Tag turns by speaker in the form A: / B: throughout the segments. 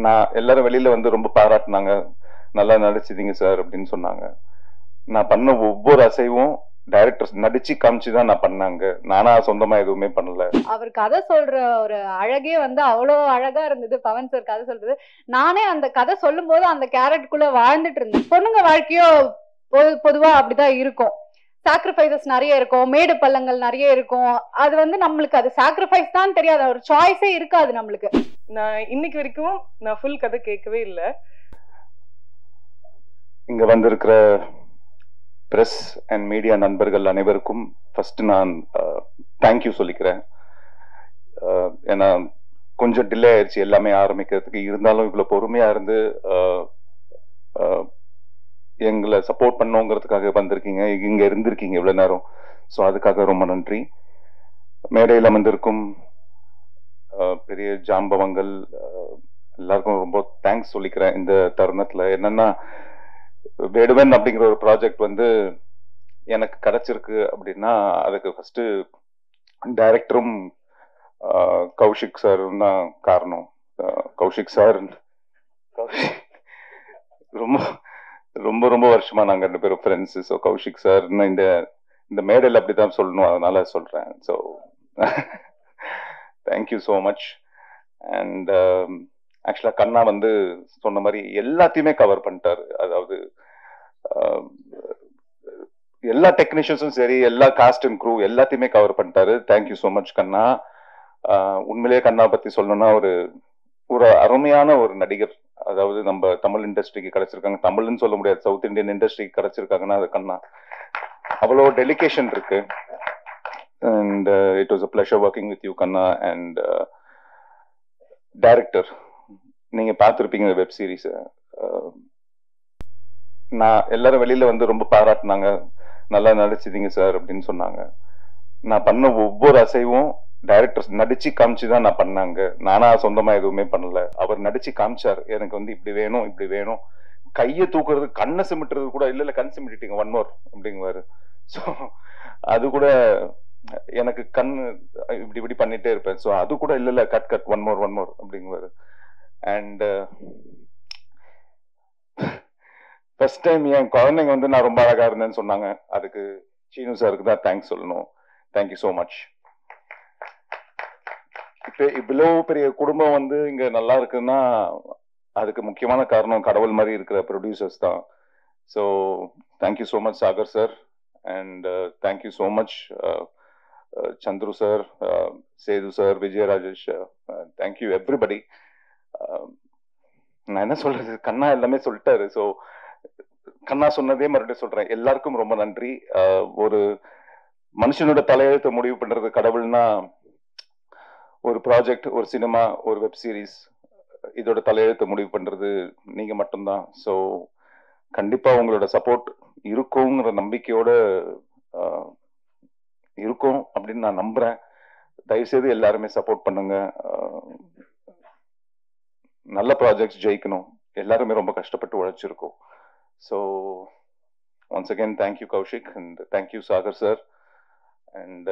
A: நான் எல்லாரும் வெளியில வந்து ரொம்ப பாராட்டினாங்க. நல்லா நடிச்சிட்டீங்க சார் அப்படின்னு சொன்னாங்க. நான் பண்ண ஒவ்வொரு அசைவும் டைரக்டர்ஸ் நடிச்சு காமிச்சு தான் நான் பண்ணாங்க. நானா சொந்தமா எதுவுமே பண்ணல.
B: அவர் கதை சொல்ற ஒரு அழகே வந்து அவ்வளோ அழகா இருந்தது. பவன் சார் கதை சொல்றது. நானே அந்த கதை சொல்லும் போது அந்த கேரக்டருக்குள்ள வாழ்ந்துட்டு இருந்தேன். பொண்ணுங்க வாழ்க்கையோ பொதுவா அப்படிதான் இருக்கும். சாக்ரிஃபைசஸ் நிறைய இருக்கும், மேடு பள்ளங்கள் நிறைய இருக்கும். அது வந்து நம்மளுக்கு அது சாக்ரிஃபைஸ் தான் தெரியாது, ஒரு சாய்ஸே இருக்காது நம்மளுக்கு.
C: நான் இன்னைக்கு வரைக்கும் நான் ஃபுல் கதை கேட்கவே இல்லை.
A: இங்க வந்திருக்கிற பிரஸ் அண்ட் மீடியா நண்பர்கள் அனைவருக்கும் ஃபர்ஸ்ட் நான் தேங்க்யூ சொல்லிக்கிறேன். ஏன்னா கொஞ்சம் டிலே ஆயிடுச்சு எல்லாமே ஆரம்பிக்கிறதுக்கு. இருந்தாலும் இவ்வளவு பொறுமையா இருந்து எங்களை சப்போர்ட் பண்ணோங்கிறதுக்காக வந்திருக்கீங்க, இங்க இருந்திருக்கீங்க இவ்வளவு நேரம். ஸோ அதுக்காக ரொம்ப நன்றி. மேடையில் வந்திருக்கும் பெரிய ஜாம்பவங்கள் எல்லாருக்கும் ரொம்ப தேங்க்ஸ் சொல்லிக்கிறேன். இந்த தருணத்துல என்னன்னா, வேடுவன் அப்படிங்கிற ஒரு ப்ராஜெக்ட் வந்து எனக்கு கிடைச்சிருக்கு அப்படின்னா அதுக்கு ஃபர்ஸ்ட் டைரக்டரும் கௌஷிக் சார் தான் காரணம். கௌஷிக் சார் ரொம்ப ரொம்ப ரொம்ப வருஷமா நாங்க 2 பேரும் ஃப்ரெண்ட்ஸ். ஸோ கௌஷிக் சார் இந்த மேடையில் அப்படிதான் சொல்லணும், அதனால சொல்றேன். So thank you so much. And ஆக்சுவலா கண்ணா வந்து சொன்ன மாதிரி எல்லாத்தையுமே கவர் பண்ணிட்டாரு. அதாவது எல்லா டெக்னீஷியன்ஸும் சரி, எல்லா காஸ்ட் அண்ட் க்ரூ எல்லாத்தையுமே கவர் பண்ணிட்டாரு. தேங்க்யூ ஸோ மச் கண்ணா. உண்மையிலேயே கண்ணா பத்தி சொல்லணும்னா ஒரு அருமையான ஒரு நடிகர். அதாவது நம்ம தமிழ் இண்டஸ்ட்ரிக்கு கிடைச்சிருக்காங்க, தமிழ்னு சொல்ல முடியாது, சவுத் இந்தியன் இண்டஸ்ட்ரிக்கு கிடைச்சிருக்காங்கன்னா அது கண்ணா. அவ்வளோ டெலிகேஷன் இருக்கு. And it was a pleasure working with you கண்ணா. அண்ட் டைரக்டர், நீங்க பார்த்துருப்பீங்க வெப் சீரிஸ். நான் எல்லாரும் வெளியில வந்து ரொம்ப பாராட்டினாங்க, நல்லா நடிச்சிட்டீங்க சார் அப்படின்னு சொன்னாங்க. நான் பண்ண ஒவ்வொரு அசைவும் டைரக்டர்ஸ் நடிச்சு காமிச்சு தான் நான் பண்ணாங்க. நானா சொந்தமா எதுவுமே பண்ணல. அவர் நடிச்சு காமிச்சார், எனக்கு வந்து இப்படி வேணும் இப்படி வேணும். கையை தூக்குறது, கண்ணை சிமிட்டுறது கூட இல்ல கண் சிமிட்டிங்க ஒன் மோர் அப்படிங்குவாரு. ஸோ அது கூட எனக்கு கண் இப்படி இப்படி பண்ணிட்டே இருப்பேன். ஸோ அது கூட இல்ல கட் ஒன் மோர் அப்படிங்குவாரு. அண்ட் ஃபர்ஸ்ட் டைம் என் குழந்தைங்க வந்து நான் ரொம்ப அழகா இருந்தேன்னு சொன்னாங்க. அதுக்கு சீனு சாருக்கு தான் தேங்க்ஸ் சொல்லணும். Thank you so much. இப்போ இவ்வளோ பெரிய குடும்பம் வந்து இங்க நல்லா இருக்குன்னா அதுக்கு முக்கியமான காரணம் கடவுள் மாதிரி இருக்கிற ப்ரொடியூசர்ஸ் தான். So thank you so much Sagar sir. And thank you so much Chandru sir, Sethu sir, Vijayarajesh. Thank you everybody. நான் என்ன சொல்றது, கண்ணா எல்லாமே சொல்லிட்டாரு. ஸோ கண்ணா சொன்னதே மறுபடியும் சொல்றேன், எல்லாருக்கும் ரொம்ப நன்றி. ஒரு மனுஷனோட தலையெழுத்தை முடிவு பண்றது கடவுள்னா, ஒரு ப்ராஜெக்ட், ஒரு சினிமா, ஒரு வெப் சீரிஸ், இதோட தலையெழுத்தை முடிவு பண்றது நீங்க மட்டும்தான். ஸோ கண்டிப்பா உங்களோட சப்போர்ட் இருக்குங்கிற நம்பிக்கையோட இருக்கும் அப்படின்னு நான் நம்புறேன். தயவுசெய்து எல்லாருமே சப்போர்ட் பண்ணுங்க. நல்ல ப்ராஜெக்ட்ஸ் ஜெயிக்கணும். எல்லாருமே ரொம்ப கஷ்டப்பட்டு உழைச்சிருக்கோம். So once again thank you Kaushik, and thank you Sagar sir, and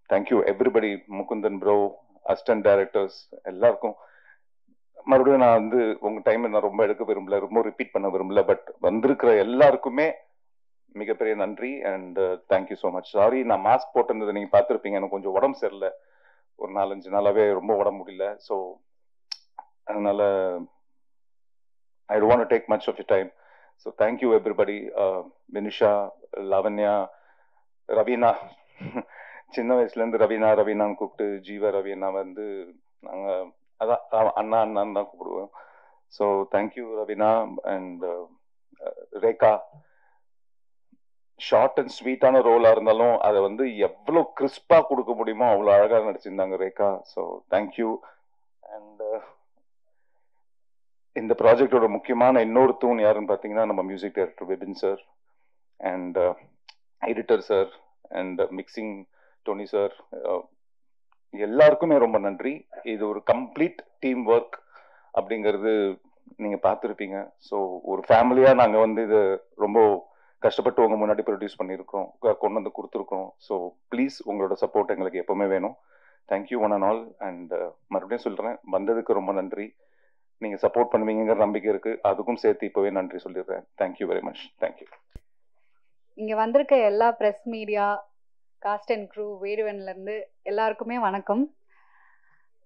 A: thank you everybody, Mukundan bro, assistant directors எல்லாருக்கும். மறுபடியும் நான் வந்து உங்க டைம் நான் ரொம்ப எடுக்க விரும்பல, ரொம்ப ரிப்பீட் பண்ண விரும்பல. பட் வந்திருக்கிற எல்லாருக்குமே மிகப்பெரிய நன்றி. And thank you so much. Sorry, நான் மாஸ்க் போட்டிருந்ததை நீங்க பார்த்துருப்பீங்க. எனக்கு கொஞ்சம் உடம்பு சரியில்லை, ஒரு 4-5 நாளாவே ரொம்ப உடம்பு முடியல. ஸோ அதனால I don't want to take much of your time. So thank you everybody. Vinisha, Lavanya, Ravina. சின்ன வயசுல இருந்து ரவீனான்னு கூப்பிட்டு ஜீவா ரவீனா வந்து நாங்க அதான் அண்ணான்னு தான் கூப்பிடுவோம். So thank you Raveena. And Rekha, short and ஸ்வீட்டான ரோலா இருந்தாலும் அதை வந்து எவ்வளோ கிறிஸ்பா கொடுக்க முடியுமோ அவ்வளோ அழகா நடிச்சிருந்தாங்க ரேகா. So thank you. அண்ட் இந்த ப்ராஜெக்டோட முக்கியமான இன்னொரு தூண் யாருன்னு பார்த்தீங்கன்னா நம்ம music director Vipin sir, and editor sir, and mixing Tony sir. எல்லாருக்குமே ரொம்ப நன்றி. இது ஒரு கம்ப்ளீட் டீம் ஒர்க் அப்படிங்கிறது நீங்க பார்த்துருப்பீங்க. ஸோ ஒரு ஃபேமிலியா நாங்கள் வந்து இது ரொம்ப கஷ்டப்பட்டு உங்க முன்னாடி ப்ரொடியூஸ் பண்ணியிருக்கோம், கொண்டு வந்து கொடுத்துருக்கோம். ஸோ ப்ளீஸ் உங்களோட சப்போர்ட் எங்களுக்கு எப்பவுமே வேணும். Thank you one and all. And மறுபடியும் சொல்றேன், வந்ததுக்கு ரொம்ப நன்றி. நீங்கள் சப்போர்ட் பண்ணுவீங்கிற நம்பிக்கை இருக்குது. அதுக்கும் சேர்த்து இப்போவே நன்றி சொல்லிடுறேன். Thank you very much. தேங்க்யூ.
B: இங்கே வந்திருக்க எல்லா press media, cast and crew, வேடுவன்லேருந்து எல்லாருக்குமே வணக்கம்.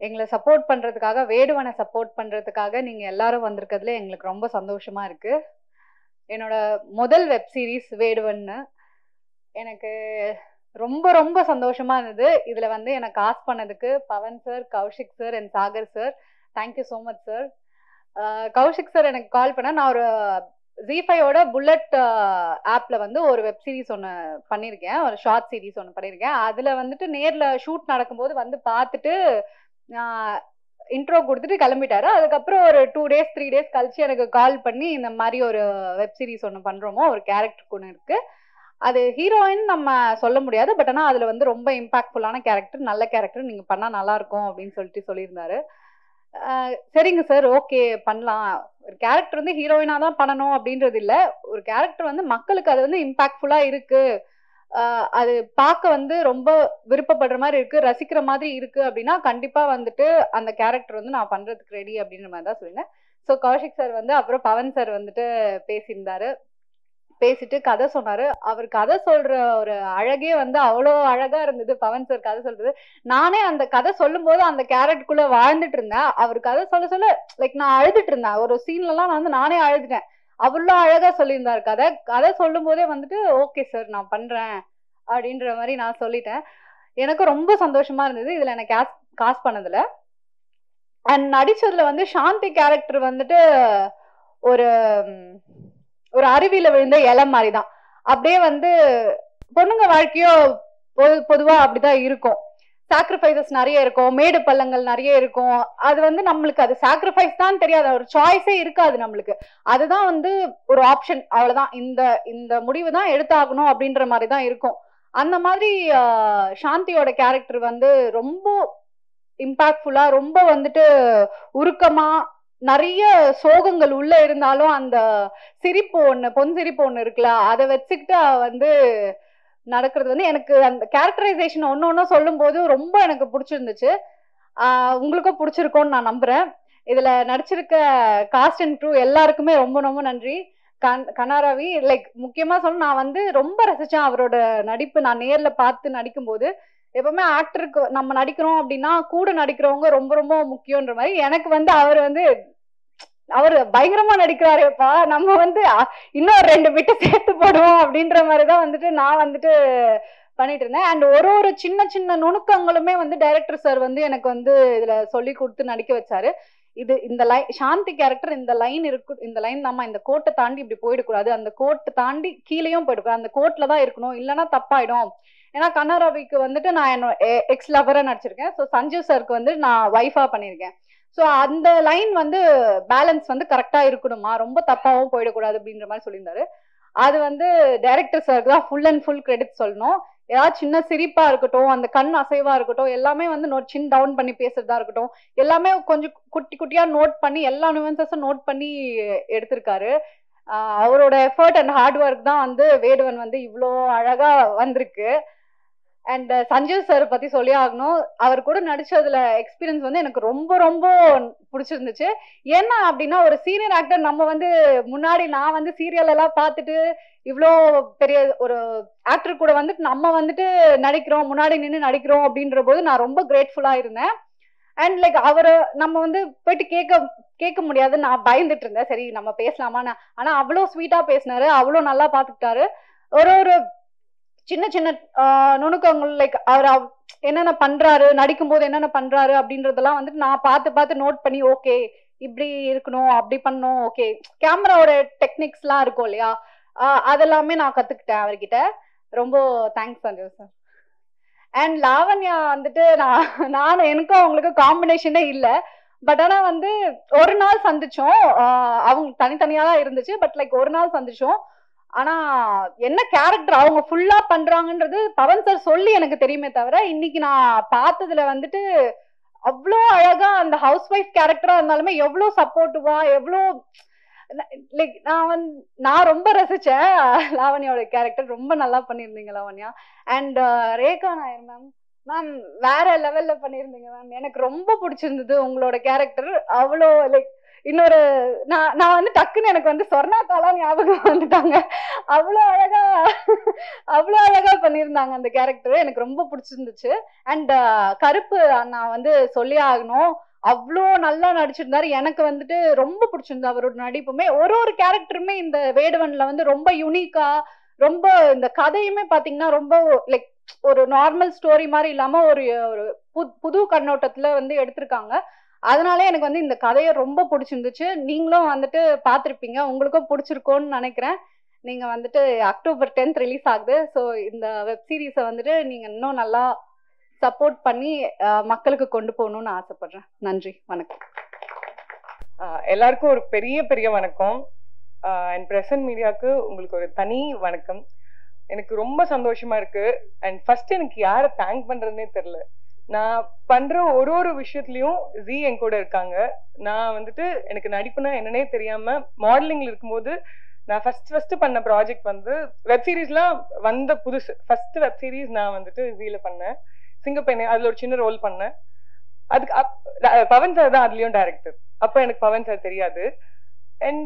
B: எங்களை சப்போர்ட் பண்ணுறதுக்காக, வேடுவனை சப்போர்ட் பண்ணுறதுக்காக நீங்கள் எல்லாரும் வந்திருக்கிறதுல எங்களுக்கு ரொம்ப சந்தோஷமாக இருக்குது. என்னோட முதல் வெப் சீரிஸ் வேடுவன்னு எனக்கு ரொம்ப ரொம்ப சந்தோஷமாக இருந்தது. இதில் வந்து என்னை காஸ்ட் பண்ணதுக்கு Pavan sir, Kaushik sir and Sagar sir, thank you so much sir. Kaushik sir எனக்கு கால் பண்ண, நான் ஒரு ஜீஃபையோட புல்லட் ஆப்பில் வந்து ஒரு வெப் சீரிஸ் ஒன்று பண்ணியிருக்கேன், ஒரு ஷார்ட் சீரிஸ் ஒன்று பண்ணியிருக்கேன். அதில் வந்துட்டு நேரில் ஷூட் நடக்கும்போது வந்து பார்த்துட்டு இன்ட்ரோ கொடுத்துட்டு கிளம்பிட்டாரு. அதுக்கப்புறம் ஒரு 2 days 3 days கழிச்சு எனக்கு கால் பண்ணி இந்த மாதிரி ஒரு வெப் சீரிஸ் ஒன்று பண்ணுறோமோ, ஒரு கேரக்டருக்கு ஒன்று இருக்குது, அது ஹீரோயின் நம்ம சொல்ல முடியாது, பட் ஆனால் அதில் வந்து ரொம்ப இம்பாக்ட்ஃபுல்லான கேரக்டர், நல்ல கேரக்டர், நீங்கள் பண்ணால் நல்லாயிருக்கும் அப்படின்னு சொல்லியிருந்தாரு. சரிங்க சார், ஓகே பண்ணலாம். ஒரு கேரக்டர் வந்து ஹீரோயினாக தான் பண்ணணும் அப்படின்றது இல்லை, ஒரு கேரக்டர் வந்து மக்களுக்கு அது வந்து இம்பாக்ட்ஃபுல்லாக இருக்குது, அது பார்க்க வந்து ரொம்ப விருப்பப்படுற மாதிரி இருக்கு, ரசிக்கிற மாதிரி இருக்கு அப்படின்னா கண்டிப்பா வந்துட்டு அந்த கேரக்டர் வந்து நான் பண்றதுக்கு ரெடி அப்படின்ற மாதிரி தான் சொல்லியிருந்தேன். ஸோ கௌஷிக் சார் வந்து அப்புறம் பவன் சார் வந்துட்டு பேசியிருந்தாரு. பேசிட்டு கதை சொன்னாரு. அவர் கதை சொல்ற ஒரு அழகே வந்து அவ்வளோ அழகா இருந்தது. பவன் சார் கதை சொல்றது, நானே அந்த கதை சொல்லும் போது அந்த கேரக்டருக்குள்ள வாழ்ந்துட்டு இருந்தேன். அவர் கதை சொல்ல சொல்ல லைக் நான் அழுதுட்டு இருந்தேன். ஒரு சீன்லலாம் நான் வந்து நானே அழுதுட்டேன். அவ்வளோ அழகா சொல்லியிருந்தாரு கதை. கதை சொல்லும் போதே வந்துட்டு ஓகே சார் நான் பண்றேன் அப்படின்ற மாதிரி நான் சொல்லிட்டேன். எனக்கு ரொம்ப சந்தோஷமா இருந்தது இதுல எனக்கு காஸ்ட் பண்ணதுல. அண்ட் நடிச்சதுல வந்து சாந்தி கேரக்டர் வந்துட்டு ஒரு ஒரு அருவியில விழுந்த இலை மாதிரிதான். அப்படியே வந்து பொண்ணுங்க வாழ்க்கையோ பொதுவா அப்படிதான் இருக்கும். சாக்ரிஃபைசஸ் நிறைய இருக்கும், மேடு பள்ளங்கள் நிறைய இருக்கும். அது வந்து நம்மளுக்கு அது சாக்ரிஃபைஸ் தான் தெரியாது, ஒரு சாய்ஸே இருக்காது நம்மளுக்கு. அதுதான் வந்து ஒரு ஆப்ஷன், அவ்வளவுதான். இந்த முடிவு தான் எடுத்தாகணும் அப்படின்ற மாதிரி தான் இருக்கும். அந்த மாதிரி சாந்தியோட கேரக்டர் வந்து ரொம்ப இம்பாக்ட்ஃபுல்லா, ரொம்ப வந்துட்டு உருக்கமா, நிறைய சோகங்கள் உள்ள இருந்தாலும் அந்த சிரிப்பு ஒண்ணு, பொன் சிரிப்பு ஒண்ணு இருக்குல்ல, அதை வச்சுக்கிட்டு வந்து நடக்கிறது வந்து எனக்கு அந்த கேரக்டரைசேஷன் ஒன்னொன்னும் சொல்லும் போது ரொம்ப எனக்கு பிடிச்சிருந்துச்சு. உங்களுக்கும் பிடிச்சிருக்கோன்னு நான் நம்புறேன். இதுல நடிச்சிருக்க காஸ்ட் அண்ட் க்ரூ எல்லாருக்குமே ரொம்ப ரொம்ப நன்றி. கனாராவி லைக் முக்கியமா சொல்ல, நான் வந்து ரொம்ப ரசிச்சேன் அவரோட நடிப்பு. நான் நேர்ல பார்த்து நடிக்கும் போது, எப்பவுமே ஆக்டருக்கு நம்ம நடிக்கிறோம் அப்படின்னா கூட நடிக்கிறவங்க ரொம்ப ரொம்ப முக்கியன்ற மாதிரி, எனக்கு வந்து அவர் பயங்கரமா நடிக்கிறாருப்பா, நம்ம வந்து இன்னும் 2 பிட்டு சேர்த்து போடுவோம் அப்படின்ற மாதிரிதான் வந்துட்டு நான் வந்துட்டு பண்ணிட்டு இருந்தேன். அண்ட் ஒரு சின்ன சின்ன நுணுக்கங்களுமே வந்து டைரக்டர் சார் வந்து எனக்கு வந்து இதுல சொல்லி கொடுத்து நடிக்க வச்சாரு. இந்த லைன் சாந்தி கேரக்டர், இந்த லைன் இருக்கு, இந்த லைன் நம்ம இந்த கோட்டை தாண்டி இப்படி போயிடக்கூடாது, அந்த கோட்டை தாண்டி கீழேயும் போயிடக்கூடாது, அந்த கோட்ல தான் இருக்கணும், இல்லைன்னா தப்பாயிடும். ஏன்னா கண்ணாரவிக்கு வந்துட்டு நான் என்னோட எக்ஸ் லவரா நடிச்சிருக்கேன். ஸோ சஞ்சீவ் சாருக்கு வந்து நான் ஒய்ஃபா பண்ணியிருக்கேன். ஸோ அந்த லைன் வந்து பேலன்ஸ் வந்து கரெக்டா இருக்கணுமா, ரொம்ப தப்பாவும் போயிடக்கூடாது அப்படின்ற மாதிரி சொல்லியிருந்தாரு. அது வந்து டைரக்டர் சாருக்கு தான் ஃபுல் அண்ட் ஃபுல் கிரெடிட் சொல்லணும். ஏதாவது சின்ன சிரிப்பா இருக்கட்டும், அந்த கண் அசைவா இருக்கட்டும், எல்லாமே வந்து சின் டவுன் பண்ணி பேசுறதா இருக்கட்டும், எல்லாமே கொஞ்சம் குட்டி குட்டியா நோட் பண்ணி எல்லா நியூவன்சஸும் நோட் பண்ணி எடுத்திருக்காரு. அவரோட எஃபர்ட் அண்ட் ஹார்ட் ஒர்க் தான் வந்து வேடுவன் வந்து இவ்வளோ அழகா வந்திருக்கு. அண்ட் சஞ்சீவ் சார் பத்தி சொல்லி ஆகணும். அவர் கூட நடிச்சதுல எக்ஸ்பீரியன்ஸ் வந்து எனக்கு ரொம்ப ரொம்ப பிடிச்சிருந்துச்சு. ஏன்னா அப்படின்னா ஒரு சீனியர் ஆக்டர், நம்ம வந்து முன்னாடி நான் வந்து சீரியல் எல்லாம் பார்த்துட்டு இவ்வளோ பெரிய ஒரு ஆக்டர் கூட வந்துட்டு நம்ம வந்துட்டு நடிக்கிறோம், முன்னாடி நின்று நடிக்கிறோம் அப்படின்ற போது நான் ரொம்ப கிரேட்ஃபுல்லா இருந்தேன். அண்ட் லைக் அவரு நம்ம வந்து போயிட்டு கேட்க முடியாது, நான் பயந்துட்டு இருந்தேன், சரி நம்ம பேசலாமான்னு. ஆனா அவ்வளோ ஸ்வீட்டா பேசினாரு, அவ்வளோ நல்லா பாத்துக்கிட்டாரு. ஒரு சின்ன சின்ன நுணுக்கங்கள், லைக் அவர் என்னென்ன பண்றாரு, நடிக்கும் போது என்னென்ன பண்றாரு அப்படின்றதெல்லாம் வந்துட்டு நான் பார்த்து நோட் பண்ணி, ஓகே இப்படி இருக்கணும், அப்படி பண்ணணும், ஓகே கேமராவோட டெக்னிக்ஸ் எல்லாம் இருக்கும் இல்லையா, அதெல்லாமே நான் கத்துக்கிட்டேன் அவர்கிட்ட. ரொம்ப thanks Sanjeev sir. And Lavanya வந்துட்டு நான் எனக்கும் அவங்களுக்கு காம்பினேஷனே இல்லை. பட் ஆனா வந்து ஒரு நாள் சந்திச்சோம், அவங்க தனித்தனியா தான் இருந்துச்சு, பட் லைக் ஒரு நாள் சந்திச்சோம். ஆனா என்ன கேரக்டர் அவங்க ஃபுல்லா பண்றாங்கன்றது பவன் சார் சொல்லி எனக்கு தெரியுமே தவிர, இன்னைக்கு நான் பார்த்ததுல வந்துட்டு அவ்வளோ அழகா அந்த ஹவுஸ் ஒய்ஃப் கேரக்டரா இருந்தாலுமே எவ்வளோ சப்போர்ட்டிவா, எவ்வளோ லைக் நான் ரொம்ப ரசிச்சேன் லாவண்யாவோட கேரக்டர். ரொம்ப நல்லா பண்ணியிருந்தீங்க லாவண்யா. அண்ட் ரேகா நாயர் மேம் வேற லெவல்ல பண்ணியிருந்தீங்க மேம். எனக்கு ரொம்ப பிடிச்சிருந்தது உங்களோட கேரக்டர். அவ்வளோ லைக் இன்னொரு நான் வந்து டக்குன்னு எனக்கு வந்து சொர்ணாக்காலாம் ஞாபகம் வந்துட்டாங்க. அவ்வளோ அழகா அவ்வளோ அழகா பண்ணியிருந்தாங்க அந்த கேரக்டர். எனக்கு ரொம்ப பிடிச்சிருந்துச்சு. அண்ட் கருப்பு அண்ணா வந்து சொல்லியே ஆகணும், அவ்வளோ நல்லா நடிச்சிருந்தாரு. எனக்கு வந்துட்டு ரொம்ப பிடிச்சிருந்தது அவரோட நடிப்புமே. ஒரு கேரக்டருமே இந்த வேடுவன்ல வந்து ரொம்ப யூனிக்கா, ரொம்ப இந்த கதையுமே பாத்தீங்கன்னா ரொம்ப லைக் ஒரு நார்மல் ஸ்டோரி மாதிரி இல்லாம ஒரு ஒரு புது கண்ணோட்டத்துல வந்து எடுத்திருக்காங்க. அதனாலே எனக்கு வந்து இந்த கதையை ரொம்ப பிடிச்சிருந்துச்சு. நீங்களும் வந்துட்டு பார்த்திருப்பீங்க, உங்களுக்கும் பிடிச்சிருக்கோன்னு நினைக்கிறேன். நீங்க வந்துட்டு அக்டோபர் 10th ரிலீஸ் ஆகுது. ஸோ இந்த வெப் சீரிஸை வந்துட்டு நீங்க இன்னும் நல்லா சப்போர்ட் பண்ணி மக்களுக்கு கொண்டு போகணும்னு ஆசைப்படுறேன். நன்றி, வணக்கம்.
C: எல்லாருக்கும் ஒரு பெரிய பெரிய வணக்கம். அண்ட் பிரசன்ட் மீடியாவுக்கு உங்களுக்கு ஒரு தனி வணக்கம். எனக்கு ரொம்ப சந்தோஷமா இருக்கு. அண்ட் ஃபர்ஸ்ட் எனக்கு யாரை தேங்க் பண்றதுன்னே தெரியல. நான் பண்ற ஒரு விஷயத்துலயும் ஜி என் கூட இருக்காங்க. நான் வந்துட்டு எனக்கு நடிப்புனா என்னன்னே தெரியாம மாடலிங்ல இருக்கும்போது நான் ஃபர்ஸ்ட் பண்ண ப்ராஜெக்ட் வந்து வெப் சீரிஸ்லாம் வந்த புதுசு. ஃபர்ஸ்ட் வெப் சீரிஸ் நான் வந்துட்டு ஜில பண்ணேன், சிங்கப்பெண்ணே. அதுல ஒரு சின்ன ரோல் பண்ணேன். அதுக்கு பவன் சார் தான் அதுலயும் டைரக்டர். அப்ப எனக்கு பவன் சார் தெரியாது. அண்ட்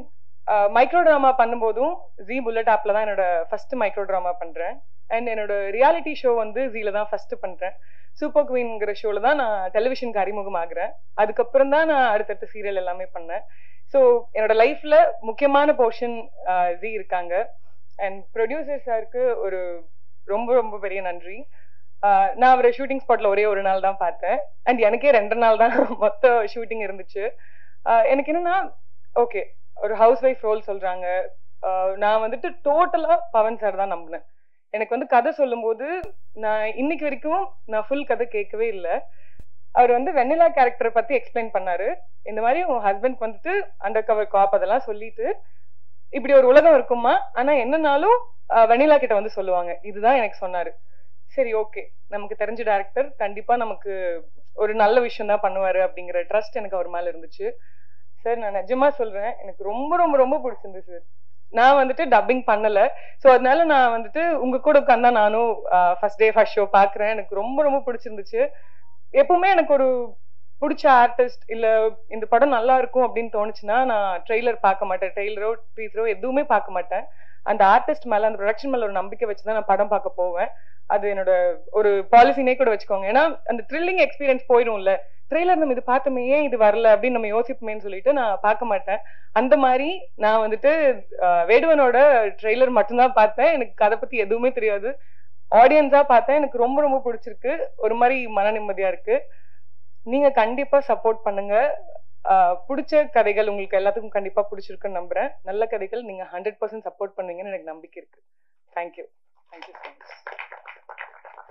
C: மைக்ரோ டிராமா பண்ணும்போதும் ஜி புல்லட் ஆப்ல தான் என்னோட ஃபர்ஸ்ட் மைக்ரோ டிராமா பண்றேன். அண்ட் என்னோட ரியாலிட்டி ஷோ வந்து ஜில தான் ஃபர்ஸ்ட் பண்றேன். சூப்பர் குவீன்ங்கிற ஷோல தான் நான் டெலிவிஷனுக்கு அறிமுகம் ஆகுறேன். அதுக்கப்புறம் தான் நான் அடுத்தடுத்த சீரியல் எல்லாமே பண்ணேன். ஸோ என்னோட லைஃப்ல முக்கியமான போர்ஷன் ஜி இருக்காங்க. அண்ட் ப்ரொடியூசர் சாருக்கு ஒரு ரொம்ப ரொம்ப பெரிய நன்றி. நான் அவரை ஷூட்டிங் ஸ்பாட்ல ஒரே ஒரு நாள் தான் பார்த்தேன். அண்ட் எனக்கே 2 நாள் தான் மொத்த ஷூட்டிங் இருந்துச்சு. எனக்கு என்னன்னா, ஓகே ஒரு ஹவுஸ் ஒய்ஃப் ரோல் சொல்றாங்க. நான் வந்துட்டு டோட்டலா பவன் சார் தான் நம்பினேன். எனக்கு வந்து கதை சொல்லும் போது நான் இன்னைக்கு வரைக்கும் நான் ஃபுல் கதை கேட்கவே இல்லை. அவர் வந்து வெண்ணிலா கேரக்டரை பத்தி எக்ஸ்பிளைன் பண்ணாரு. இந்த மாதிரி உன் ஹஸ்பண்ட் வந்துட்டு அண்டர் கவர் காப் அதெல்லாம் சொல்லிட்டு இப்படி ஒரு உலகம் இருக்குமா, ஆனா என்னன்னாலும் வெண்ணிலா கிட்ட வந்து சொல்லுவாங்க, இதுதான் எனக்கு சொன்னாரு. சரி, ஓகே, நமக்கு தெரிஞ்ச டைரக்டர் கண்டிப்பா நமக்கு ஒரு நல்ல விஷயம் தான் பண்ணுவாரு அப்படிங்கிற ட்ரஸ்ட் எனக்கு அவர் மேல இருந்துச்சு. சார், நான் நிஜமா சொல்றேன், எனக்கு ரொம்ப ரொம்ப ரொம்ப பிடிச்சிருந்துச்சு சார். நான் வந்துட்டு டப்பிங் பண்ணல. ஸோ அதனால நான் வந்துட்டு உங்க கூட உட்காந்தா நானும் ஃபர்ஸ்ட் டே ஃபர்ஸ்ட் ஷோ பாக்குறேன். எனக்கு ரொம்ப ரொம்ப பிடிச்சிருந்துச்சு. எப்பவுமே எனக்கு ஒரு பிடிச்ச ஆர்டிஸ்ட் இல்ல இந்த படம் நல்லா இருக்கும் அப்படின்னு தோணுச்சுன்னா நான் ட்ரெய்லர் பார்க்க மாட்டேன். ட்ரெய்லரோ டீசரோ எதுவுமே பார்க்க மாட்டேன். அந்த ஆர்டிஸ்ட் மேல அந்த ப்ரொடக்ஷன் மேல ஒரு நம்பிக்கை வச்சுதான் நான் படம் பார்க்க போவேன். அது என்னோட ஒரு பாலிசினே கூட வச்சுக்கோங்க. ஏன்னா அந்த த்ரில்லிங் எக்ஸ்பீரியன்ஸ் போயிடும்ல. ட்ரெய்லர் நம்ம இது பார்த்தோமே, ஏன் இது வரல அப்படின்னு நம்ம யோசிப்போமேன்னு சொல்லிட்டு நான் பார்க்க மாட்டேன். அந்த மாதிரி நான் வந்துட்டு வேடுவனோட ட்ரெய்லர் மட்டும்தான் பார்த்தேன். எனக்கு அதை பத்தி எதுவுமே தெரியாது. ஆடியன்ஸா பார்த்தேன். எனக்கு ரொம்ப ரொம்ப பிடிச்சிருக்கு. ஒரு மாதிரி மன நிம்மதியா இருக்கு. நீங்க கண்டிப்பா சப்போர்ட் பண்ணுங்க. பிடிச்ச கதைகள் உங்களுக்கு எல்லாத்துக்கும் கண்டிப்பா பிடிச்சிருக்குன்னு நம்புறேன். நல்ல கதைகள் நீங்க 100% சப்போர்ட் பண்ணுவீங்கன்னு எனக்கு நம்பிக்கை இருக்கு. தேங்க்யூ. Thank you so much.